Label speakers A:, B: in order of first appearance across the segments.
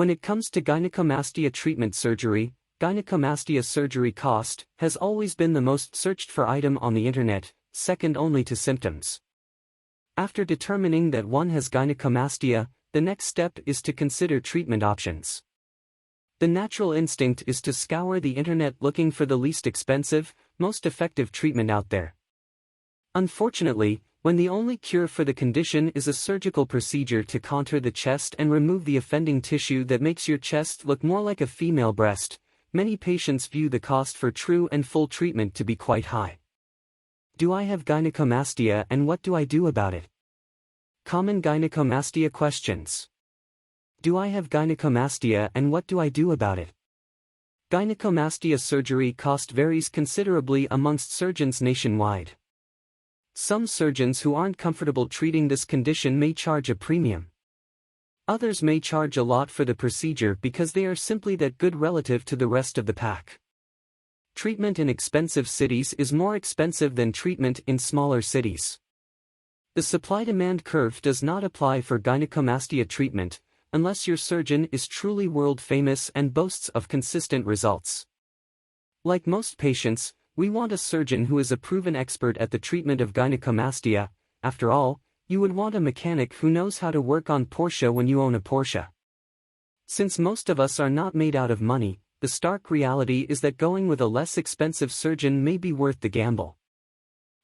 A: When it comes to gynecomastia treatment surgery, gynecomastia surgery cost has always been the most searched for item on the internet, second only to symptoms. After determining that one has gynecomastia, the next step is to consider treatment options. The natural instinct is to scour the internet looking for the least expensive, most effective treatment out there. Unfortunately, when the only cure for the condition is a surgical procedure to contour the chest and remove the offending tissue that makes your chest look more like a female breast, many patients view the cost for true and full treatment to be quite high. Do I have gynecomastia and what do I do about it? Common gynecomastia questions. Do I have gynecomastia and what do I do about it? Gynecomastia surgery cost varies considerably amongst surgeons nationwide. Some surgeons who aren't comfortable treating this condition may charge a premium. Others may charge a lot for the procedure because they are simply that good relative to the rest of the pack. Treatment in expensive cities is more expensive than treatment in smaller cities. The supply-demand curve does not apply for gynecomastia treatment, unless your surgeon is truly world-famous and boasts of consistent results. Like most patients, we want a surgeon who is a proven expert at the treatment of gynecomastia. After all, you would want a mechanic who knows how to work on Porsche when you own a Porsche. Since most of us are not made out of money, the stark reality is that going with a less expensive surgeon may be worth the gamble.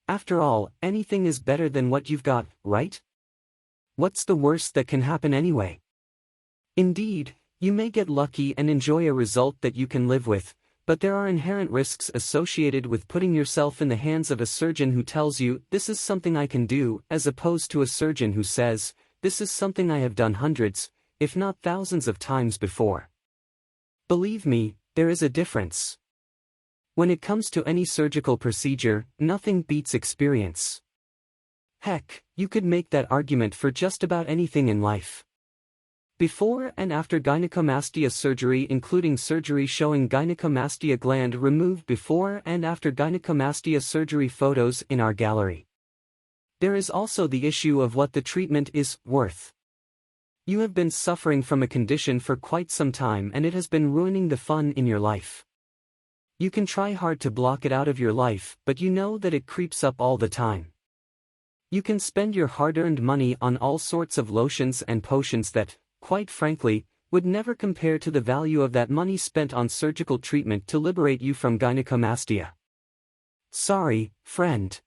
A: After all, anything is better than what you've got, right? What's the worst that can happen anyway? Indeed, you may get lucky and enjoy a result that you can live with, but there are inherent risks associated with putting yourself in the hands of a surgeon who tells you, "This is something I can do," as opposed to a surgeon who says, "This is something I have done hundreds, if not thousands of times before." Believe me, there is a difference. When it comes to any surgical procedure, nothing beats experience. Heck, you could make that argument for just about anything in life. Before and after gynecomastia surgery, including surgery showing gynecomastia gland removed before and after gynecomastia surgery photos in our gallery. There is also the issue of what the treatment is worth. You have been suffering from a condition for quite some time and it has been ruining the fun in your life. You can try hard to block it out of your life, but you know that it creeps up all the time. You can spend your hard-earned money on all sorts of lotions and potions that, quite frankly, would never compare to the value of that money spent on surgical treatment to liberate you from gynecomastia. Sorry, friend.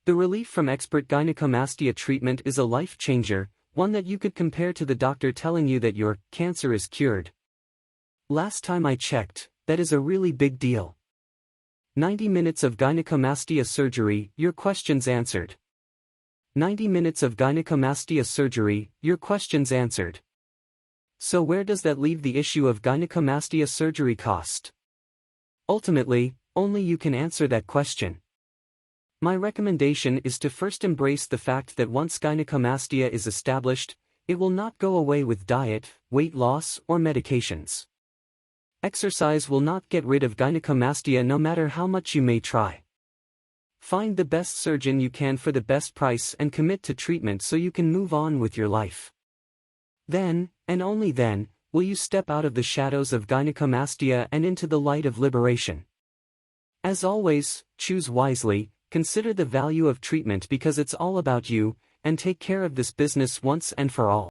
A: The relief from expert gynecomastia treatment is a life changer, one that you could compare to the doctor telling you that your cancer is cured. Last time I checked, that is a really big deal. 90 minutes of gynecomastia surgery, your questions answered. 90 minutes of gynecomastia surgery, your questions answered. So where does that leave the issue of gynecomastia surgery cost? Ultimately, only you can answer that question. My recommendation is to first embrace the fact that once gynecomastia is established, it will not go away with diet, weight loss, or medications. Exercise will not get rid of gynecomastia no matter how much you may try. Find the best surgeon you can for the best price and commit to treatment so you can move on with your life. Then, and only then, will you step out of the shadows of gynecomastia and into the light of liberation. As always, choose wisely, consider the value of treatment because it's all about you, and take care of this business once and for all.